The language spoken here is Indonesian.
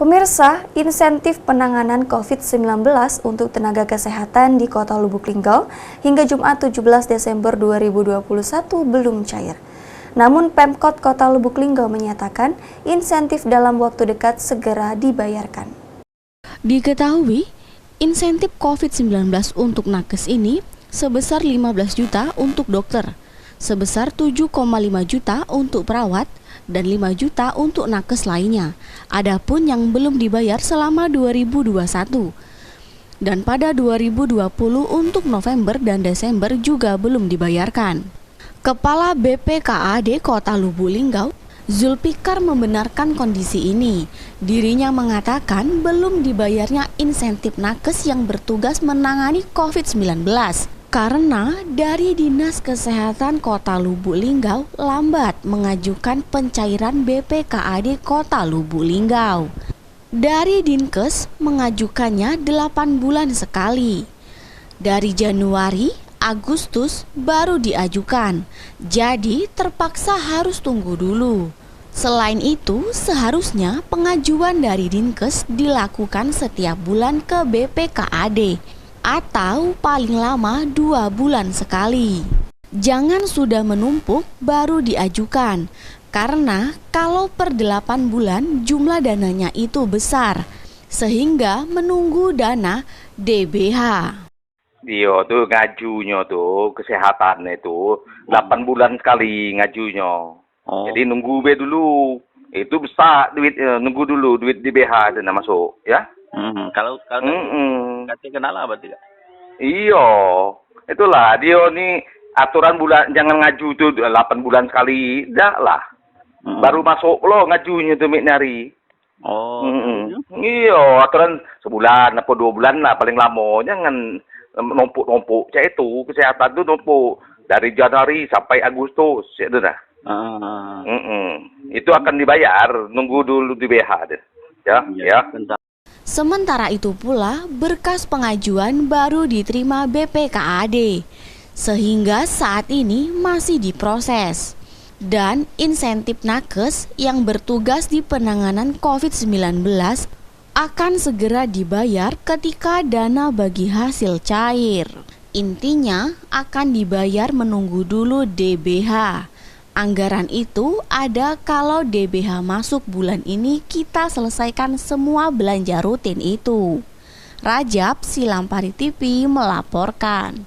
Pemirsa, insentif penanganan COVID-19 untuk tenaga kesehatan di Kota Lubuk Linggau hingga Jumat 17 Desember 2021 belum cair. Namun Pemkot Kota Lubuk Linggau menyatakan insentif dalam waktu dekat segera dibayarkan. Diketahui, insentif COVID-19 untuk nakes ini sebesar 15 juta untuk dokter, sebesar 7,5 juta untuk perawat, dan 5 juta untuk nakes lainnya. Adapun yang belum dibayar selama 2021. Dan pada 2020 untuk November dan Desember juga belum dibayarkan. Kepala BPKAD Kota Lubuk Linggau, Zulfikar, membenarkan kondisi ini. Dirinya mengatakan belum dibayarnya insentif nakes yang bertugas menangani COVID-19. Karena dari Dinas Kesehatan Kota Lubuk Linggau lambat mengajukan pencairan BPKAD Kota Lubuk Linggau. Dari Dinkes mengajukannya 8 bulan sekali. Dari Januari, Agustus baru diajukan. Jadi terpaksa harus tunggu dulu. Selain itu, seharusnya pengajuan dari Dinkes dilakukan setiap bulan ke BPKAD. Atau paling lama 2 bulan sekali. Jangan sudah menumpuk baru diajukan, karena kalau per 8 bulan jumlah dananya itu besar, sehingga menunggu dana DBH. Dia tuh ngajunya tuh kesehatan itu 8 bulan sekali ngajunya. Jadi nunggu be dulu. Itu besar duit, nunggu dulu duit DBH dan masuk ya. Kalau katanya kenal apa tidak? Iya, itulah dia nih aturan bulan jangan ngaju tuh 8 bulan sekali, dah lah. Baru masuk lo ngajunya tuh nyari. Iya, aturan sebulan apa 2 bulan lah paling lama, jangan numpuk-numpuk. Cak itu kesehatan tuh numpuk dari Januari sampai Agustus, ya dah. Itu akan dibayar, nunggu dulu di BH deh. Ya. Sementara itu pula, berkas pengajuan baru diterima BPKAD, sehingga saat ini masih diproses. Dan insentif nakes yang bertugas di penanganan COVID-19 akan segera dibayar ketika dana bagi hasil cair. Intinya akan dibayar menunggu dulu DBH. Anggaran itu ada kalau DBH masuk bulan ini kita selesaikan semua belanja rutin itu. Rajab, Silampari TV melaporkan.